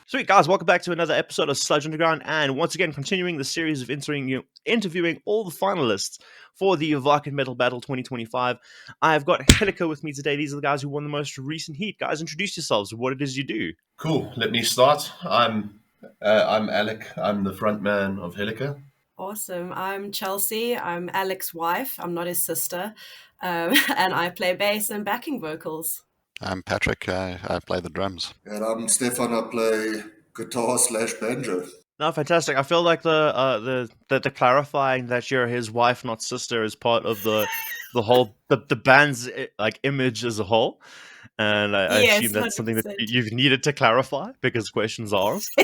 Sweet guys, welcome back to another episode of Sludge Underground, and once again continuing the series of interviewing all the finalists for the Wacken Metal Battle 2025. I've got Kayleigh with me today. These are the guys who won the most recent heat. Guys, introduce yourselves, what it is you do. Cool, let me start. I'm Alec. I'm the front man of Kayleigh. Awesome. I'm Chelsea. I'm Alec's wife. I'm not his sister. And I play bass and backing vocals. I'm Patrick. I play the drums. And I'm Stefan. I play guitar/banjo. No, fantastic. I feel like the clarifying that you're his wife, not sister, is part of the whole the band's like image as a whole. And I assume that's 100%. Something that you've needed to clarify because questions are asked.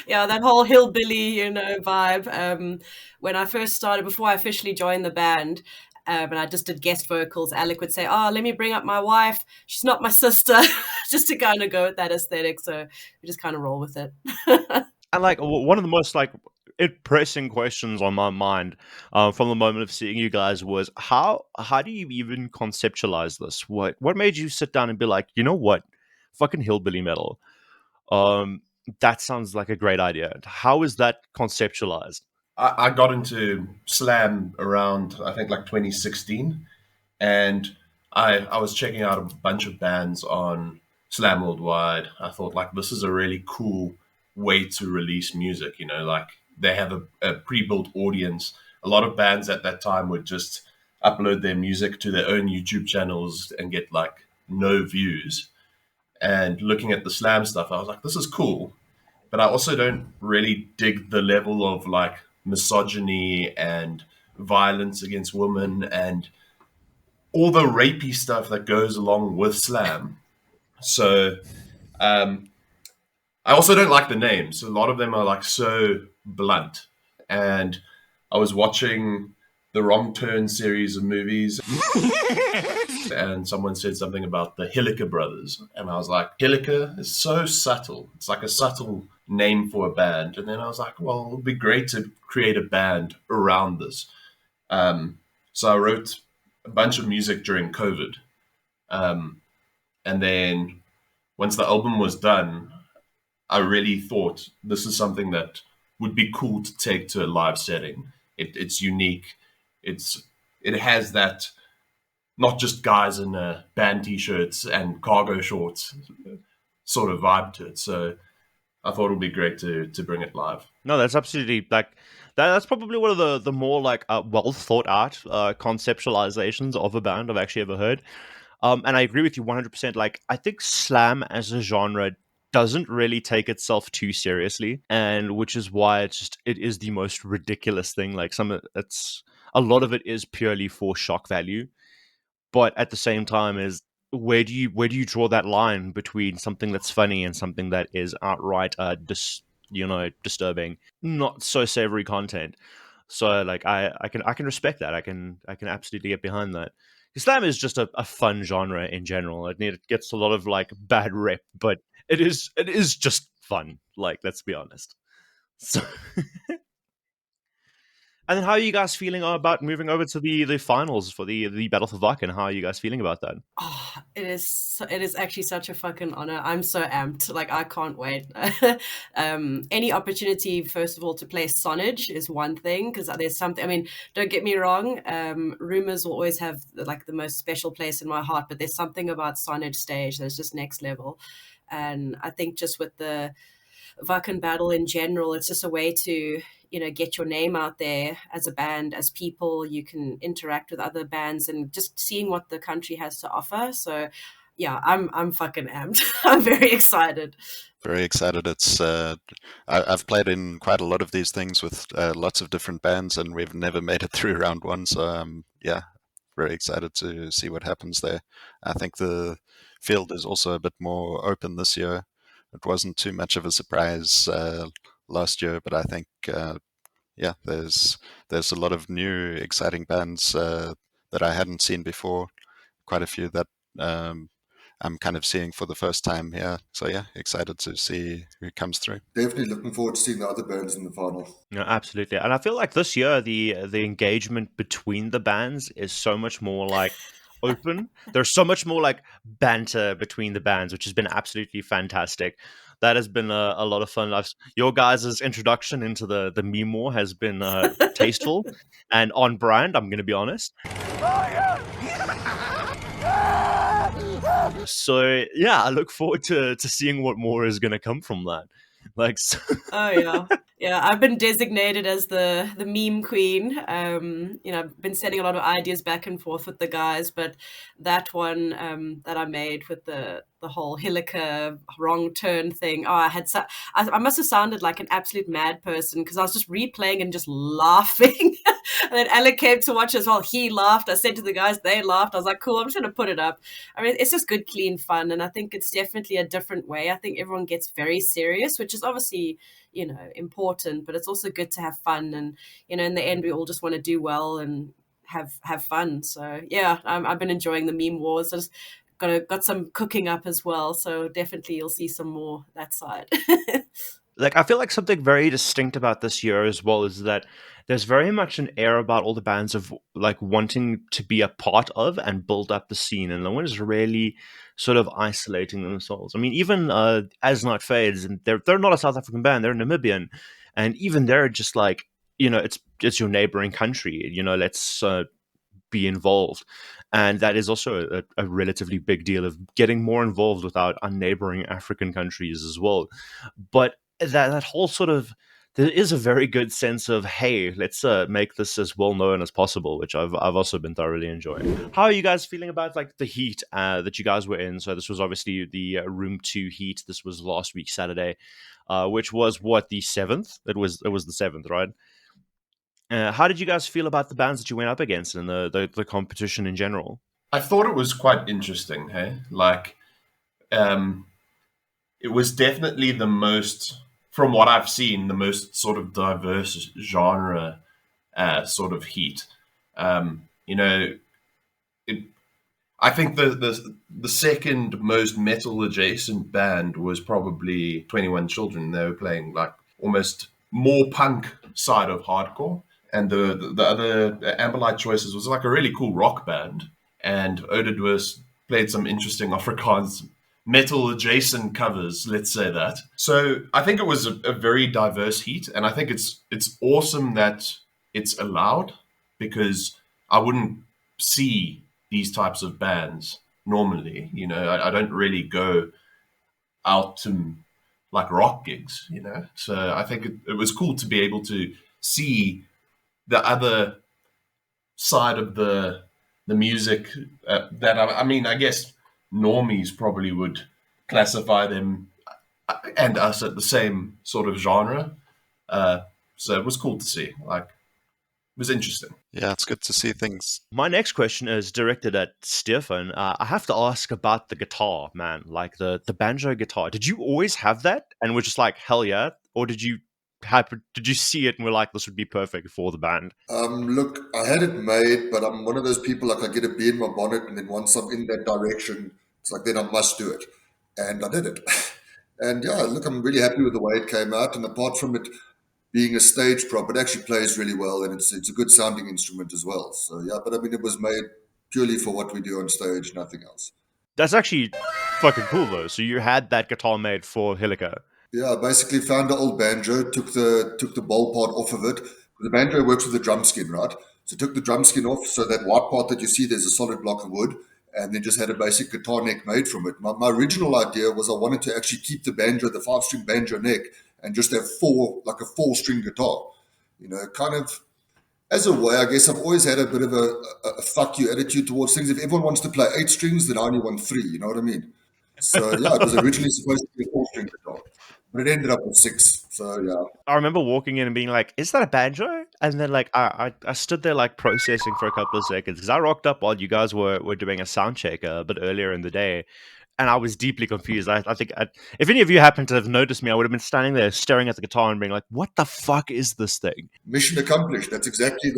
Yeah, that whole hillbilly, vibe. When I first started, before I officially joined the band, and I just did guest vocals, Alec would say, let me bring up my wife. She's not my sister, just to kind of go with that aesthetic. So we just kind of roll with it. And like one of the most like pressing questions on my mind from the moment of seeing you guys was how do you even conceptualize this? What made you sit down and be like, you know what, fucking hillbilly metal? That sounds like a great idea. How is that conceptualized? I got into slam around, I think, like 2016. And I was checking out a bunch of bands on Slam Worldwide. I thought, like, this is a really cool way to release music. Like they have a pre-built audience. A lot of bands at that time would just upload their music to their own YouTube channels and get, like, no views. And looking at the slam stuff, I was like, this is cool. But I also don't really dig the level of, like, misogyny and violence against women and all the rapey stuff that goes along with slam. So I also don't like the names. A lot of them are like so blunt. And I was watching the Wrong Turn series of movies and someone said something about the Kayleigh brothers. And I was like, Kayleigh is so subtle. It's like a subtle name for a band. And then I was like, well, it would be great to create a band around this. So I wrote a bunch of music during COVID. And then once the album was done, I really thought this is something that would be cool to take to a live setting. It's unique. It has that, not just guys in band t-shirts and cargo shorts sort of vibe to it. So I thought it would be great to bring it live. No, that's absolutely like that's probably one of the more like well thought out conceptualizations of a band I've actually ever heard. And I agree with you 100%. Like I think slam as a genre doesn't really take itself too seriously, and which is why it is the most ridiculous thing. Like a lot of it is purely for shock value, but at the same time is where do you draw that line between something that's funny and something that is outright disturbing, not so savory content. So like I can respect that. I can absolutely get behind that. Slam is just a fun genre in general. It gets a lot of like bad rep, but it is just fun. Like, let's be honest. So and then how are you guys feeling about moving over to the finals for the Battle for Wacken? How are you guys feeling about that? Oh, it is actually such a fucking honor. I'm so amped. Like, I can't wait. Any opportunity, first of all, to play Sonnage is one thing, because there's something, I mean, don't get me wrong, Rumors will always have like the most special place in my heart, but there's something about Sonnage stage that's just next level. And I think just with the Wacken battle in general, it's just a way to, get your name out there as a band, as people. You can interact with other bands and just seeing what the country has to offer. So yeah, I'm fucking amped. I'm very excited. Very excited. It's I've played in quite a lot of these things with lots of different bands, and we've never made it through round one. So yeah, very excited to see what happens there. I think the field is also a bit more open this year. It wasn't too much of a surprise last year, but I think yeah, there's a lot of new exciting bands that I hadn't seen before. Quite a few that I'm kind of seeing for the first time here. So yeah, excited to see who comes through. Definitely looking forward to seeing the other bands in the final. No, absolutely. And I feel like this year the engagement between the bands is so much more like open. There's so much more like banter between the bands, which has been absolutely fantastic. That has been a lot of fun. Your guys' introduction into the meme war has been tasteful and on brand, I'm going to be honest. So yeah, I look forward to seeing what more is going to come from that. Like, Oh yeah, yeah. I've been designated as the meme queen. You know, I've been sending a lot of ideas back and forth with the guys, but that one that I made with the whole Hilliker wrong turn thing. Oh, I must have sounded like an absolute mad person because I was just replaying and just laughing. And then Alec came to watch as well. He laughed. I said to the guys, they laughed. I was like, cool, I'm just going to put it up. I mean, it's just good, clean fun. And I think it's definitely a different way. I think everyone gets very serious, which is obviously, you know, important, but it's also good to have fun. And, you know, in the end, we all just want to do well and have fun. So, yeah, I've been enjoying the meme wars. I just got some cooking up as well. So definitely you'll see some more that side. Like, I feel like something very distinct about this year as well is that there's very much an air about all the bands of like wanting to be a part of and build up the scene, and no one is really sort of isolating themselves. I mean, even As Night Fades, and they're not a South African band, they're Namibian, and even they're just like, you know, it's your neighboring country, you know, let's be involved. And that is also a relatively big deal of getting more involved with our neighboring African countries as well. But that whole sort of, there is a very good sense of, hey, let's make this as well known as possible, which I've also been thoroughly enjoying. How are you guys feeling about like the heat that you guys were in? So this was obviously the Room 2 heat. This was last week Saturday, which was what, the 7th? It was the 7th, right? How did you guys feel about the bands that you went up against and the competition in general? I thought it was quite interesting. Hey, like, it was definitely the most, from what I've seen, the most sort of diverse genre sort of heat. You know, I think the second most metal adjacent band was probably 21 Children. They were playing like almost more punk side of hardcore. And the other Amberlight Choices was like a really cool rock band. And Odedwurst played some interesting Afrikaans metal adjacent covers, let's say that. So I think it was a very diverse heat, and I think it's awesome that it's allowed, because I wouldn't see these types of bands normally. You know, I don't really go out to like rock gigs, you know. So I think it was cool to be able to see the other side of the music that I mean, I guess normies probably would classify them and us at the same sort of genre. So it was cool to see. Like, it was interesting. Yeah, it's good to see things. My next question is directed at Stefan. I have to ask about the guitar, man. Like the banjo guitar. Did you always have that and were just like, hell yeah? Or did you see it and were like, this would be perfect for the band? Look, I had it made, but I'm one of those people, like, I get a bee in my bonnet, and then once I'm in that direction, it's like, then I must do it. And I did it. And yeah, look, I'm really happy with the way it came out. And apart from it being a stage prop, it actually plays really well, and it's a good sounding instrument as well. So yeah, but I mean, it was made purely for what we do on stage, nothing else. That's actually fucking cool though. So you had that guitar made for Hilliker. Yeah, I basically found an old banjo, took the bowl part off of it. The banjo works with the drum skin, right? So took the drum skin off, so that white part that you see, there's a solid block of wood, and then just had a basic guitar neck made from it. My original idea was I wanted to actually keep the banjo, the 5-string banjo neck, and just have like a 4-string guitar. You know, kind of as a way, I guess I've always had a bit of a fuck you attitude towards things. If everyone wants to play 8 strings, then I only want 3, you know what I mean? So yeah, it was originally supposed to be a 4-string guitar, but it ended up with 6. So yeah. I remember walking in and being like, is that a banjo? And then like I stood there like processing for a couple of seconds because I rocked up while you guys were doing a sound check a bit earlier in the day. and I was deeply confused. I think if any of you happened to have noticed me, I would have been standing there staring at the guitar and being like, "What the fuck is this thing?" Mission accomplished. That's exactly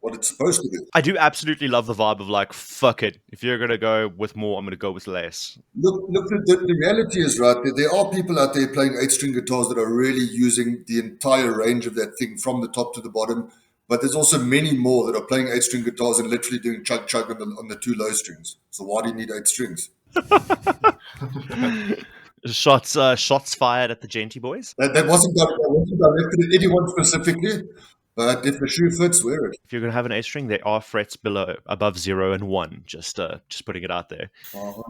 what it's supposed to do. I do absolutely love the vibe of like, fuck it. If you're gonna go with more, I'm gonna go with less. Look, the reality is, right, there are people out there playing 8-string guitars that are really using the entire range of that thing from the top to the bottom. But there's also many more that are playing 8-string guitars and literally doing chug chug on the 2 low strings. So why do you need 8 strings? Shots fired at the Genty boys. That wasn't directed at anyone specifically, but if the shoe fits, wear it. If you're gonna have an A string, there are frets above 0 and 1. Just putting it out there. Uh-huh.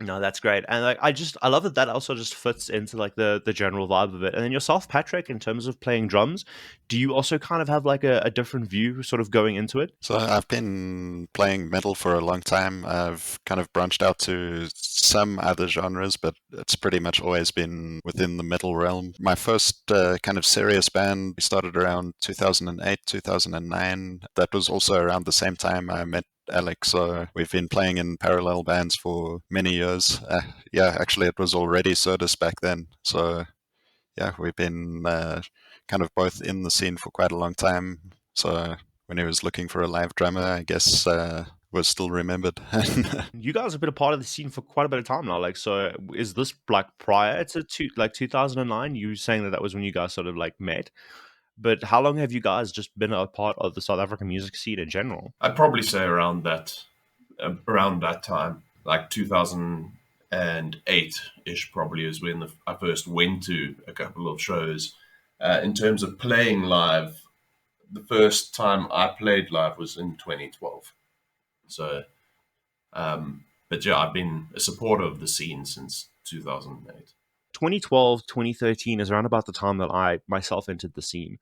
No, that's great, and like I love that also just fits into like the general vibe of it. And then yourself, Patrick, in terms of playing drums, do you also kind of have like a different view, sort of going into it? So I've been playing metal for a long time. I've kind of branched out to some other genres, but it's pretty much always been within the metal realm. My first kind of serious band started around 2008, 2009. That was also around the same time I met Alex, so we've been playing in parallel bands for many years. Yeah, actually it was already Surdus back then, so yeah, we've been kind of both in the scene for quite a long time. So when he was looking for a live drummer, I guess was still remembered. You guys have been a part of the scene for quite a bit of time now. Like, so is this like prior to 2009? You saying that was when you guys sort of like met? But how long have you guys just been a part of the South African music scene in general? I'd probably say around that time, like 2008-ish, probably is when I first went to a couple of shows. In terms of playing live, the first time I played live was in 2012. So, but yeah, I've been a supporter of the scene since 2008. 2012, 2013 is around about the time that I myself entered the scene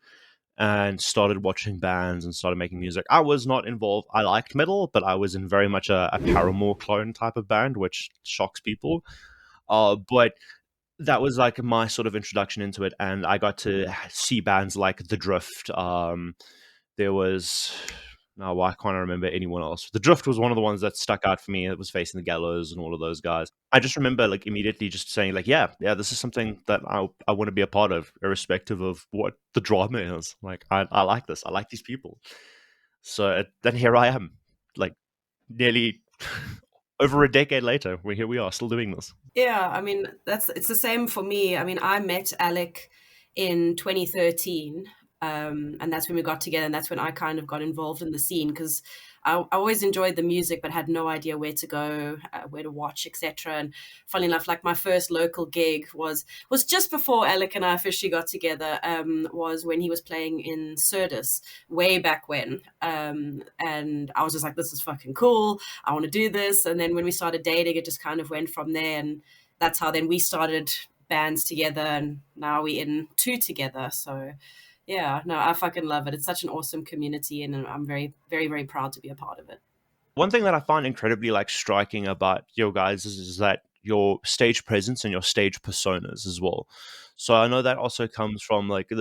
and started watching bands and started making music. I was not involved. I liked metal, but I was in very much a Paramore clone type of band, which shocks people. But that was like my sort of introduction into it, and I got to see bands like The Drift. There was... No, I can't remember anyone else. The Drift was one of the ones that stuck out for me. It was Facing the Gallows and all of those guys. I just remember like immediately just saying like, yeah, this is something that I want to be a part of, irrespective of what the drama is. Like, I like this. I like these people. So then here I am, like nearly over a decade later. Here we are, still doing this. Yeah, I mean, it's the same for me. I mean, I met Alec in 2013. And that's when we got together, and that's when I kind of got involved in the scene, because I always enjoyed the music but had no idea where to go, where to watch, etc. And funny enough, like my first local gig was just before Alec and I officially got together, was when he was playing in Surdus way back when, and I was just like, this is fucking cool, I want to do this. And then when we started dating, it just kind of went from there, and that's how then we started bands together, and now we're in 2 together. So yeah, no, I fucking love it. It's such an awesome community, and I'm very, very, very proud to be a part of it. One thing that I find incredibly like striking about your guys is that your stage presence and your stage personas as well. So I know that also comes from like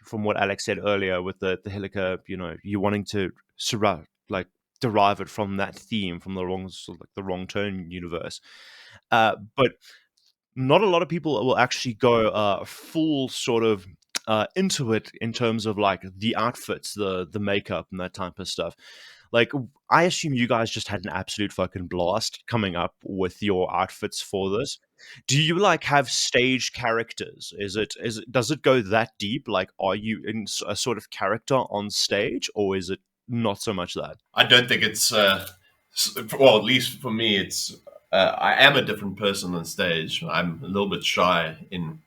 from what Alex said earlier with the Hilliker, you wanting to derive it from that theme, from the wrong turn universe. But not a lot of people will actually go full sort of into it in terms of like the outfits, the makeup, and that type of stuff. Like, I assume you guys just had an absolute fucking blast coming up with your outfits for this. Do you like have stage characters? Does it go that deep? Like, are you in a sort of character on stage, or is it not so much that? I don't think it's well, at least for me, it's I am a different person on stage. I'm a little bit shy in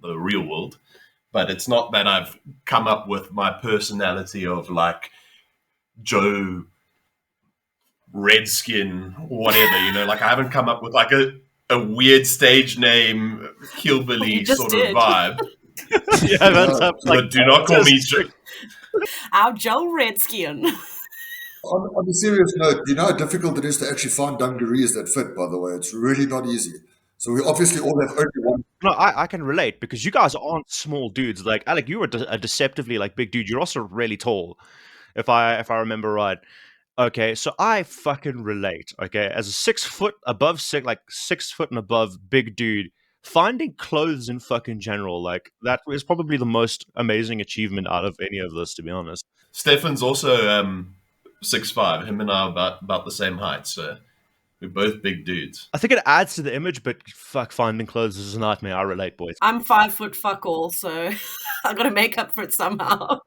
the real world. But it's not that I've come up with my personality of like Joe Redskin or whatever, like I haven't come up with like a weird stage name, hillbilly sort of vibe. Yeah, that's but do not call me Joe. Our Joe Redskin. On a serious note, do you know how difficult it is to actually find dungarees that fit, by the way? It's really not easy. So we obviously all have only one. No, I can relate, because you guys aren't small dudes. Like, Alec, you were a deceptively like big dude. You're also really tall, if I remember right. Okay, so I fucking relate. Okay, as a 6 foot above six, like 6 foot and above, big dude, finding clothes in fucking general, like that is probably the most amazing achievement out of any of this, to be honest. Stefan's also 6'5". Him and I are about the same height, so we're both big dudes. I think it adds to the image, but fuck, finding clothes is a nightmare. I relate, boys. I'm 5 foot fuck all, so I got to make up for it somehow.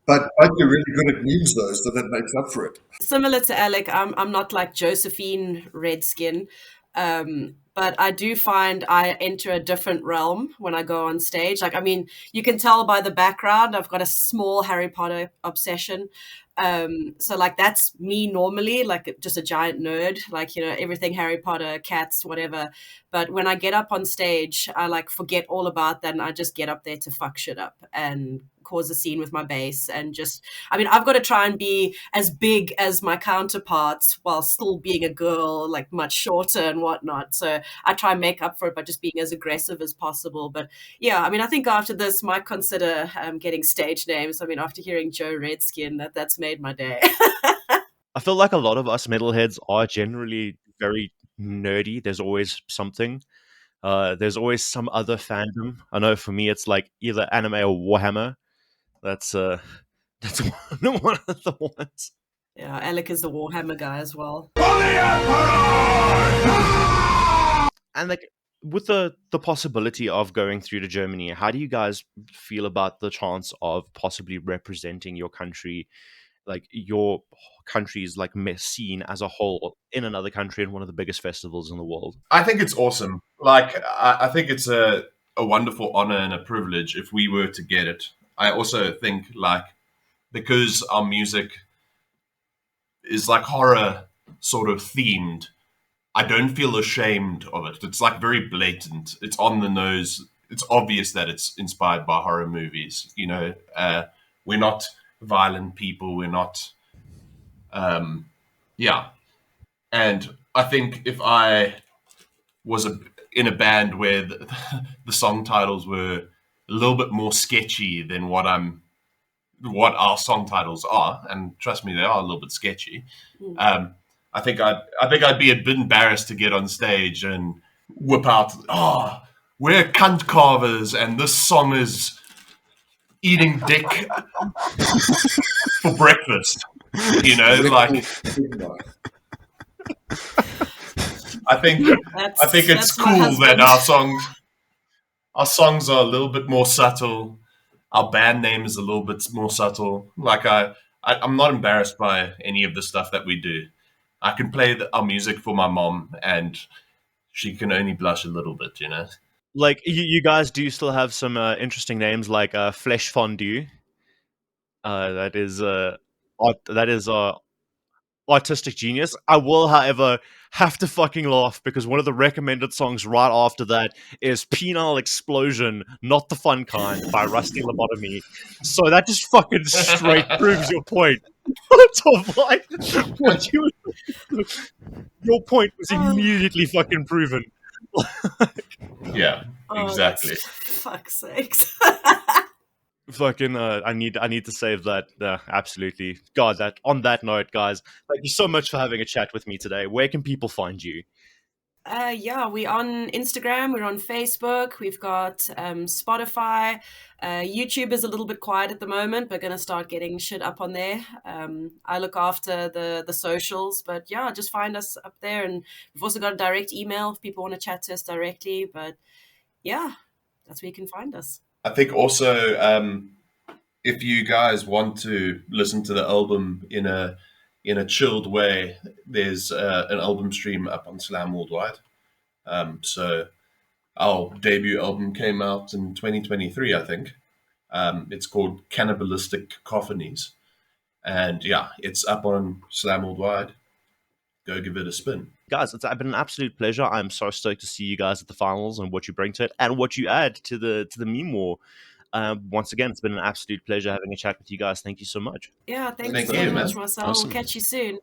But you're really good at memes though, so that makes up for it. Similar to Alec, I'm not like Josephine Redskin, but I do find I enter a different realm when I go on stage. Like, I mean, you can tell by the background, I've got a small Harry Potter obsession. So like that's me normally, like just a giant nerd, like, you know, everything Harry Potter, cats, whatever. But when I get up on stage, I like forget all about that and I just get up there to fuck shit up and cause a scene with my bass. And just, I mean, I've got to try and be as big as my counterparts while still being a girl, like much shorter and whatnot. So I try and make up for it by just being as aggressive as possible. But yeah, I mean, I think after this, might consider getting stage names. I mean, after hearing Joe Redskin, that's made my day. I feel like a lot of us metalheads are generally very nerdy. There's always something. There's always some other fandom. I know for me, it's like either anime or Warhammer. That's one of the ones. Yeah, Alec is the Warhammer guy as well. And like with the possibility of going through to Germany, how do you guys feel about the chance of possibly representing your country, like your country's like scene as a whole in another country in one of the biggest festivals in the world? I think it's awesome. Like, I think it's a wonderful honor and a privilege if we were to get it. I also think, like, because our music is like horror sort of themed, I don't feel ashamed of it. It's like very blatant. It's on the nose. It's obvious that it's inspired by horror movies. You know, we're not violent people. We're not, yeah. And I think if I was in a band where the song titles were a little bit more sketchy than what our song titles are, and trust me, they are a little bit sketchy. I think I'd be a bit embarrassed to get on stage and whip out, "Oh, we're cunt carvers, and this song is eating dick for breakfast." You know, like, I think it's cool that our songs are a little bit more subtle. Our band name is a little bit more subtle. Like, I'm not embarrassed by any of the stuff that we do. I can play our music for my mom, and she can only blush a little bit, you know? Like, you guys do still have some interesting names like Flesh Fondue. That is artistic genius. I will, however, have to fucking laugh because one of the recommended songs right after that is Penile Explosion, Not the Fun Kind by Rusty Lobotomy. So that just fucking straight proves your point. Your point was immediately fucking proven. Yeah, exactly. Fuck's sakes. Fucking I need to save that. Absolutely. God, that on that note, guys, thank you so much for having a chat with me today. Where can people find you? Yeah, we're on Instagram, we're on Facebook, we've got Spotify. YouTube is a little bit quiet at the moment, but gonna start getting shit up on there. I look after the socials, but yeah, just find us up there. And we've also got a direct email if people want to chat to us directly. But yeah, that's where you can find us. I think also, if you guys want to listen to the album in a chilled way, there's an album stream up on Slam Worldwide. So our debut album came out in 2023, I think. It's called Cannibalistic Cacophonies. And yeah, it's up on Slam Worldwide. Go give it a spin. Guys, it's been an absolute pleasure. I'm so stoked to see you guys at the finals and what you bring to it and what you add to the meme war. Once again, it's been an absolute pleasure having a chat with you guys. Thank you so much. Yeah, thank Thank you so you, much, man. Marcel. Awesome. We'll catch you soon.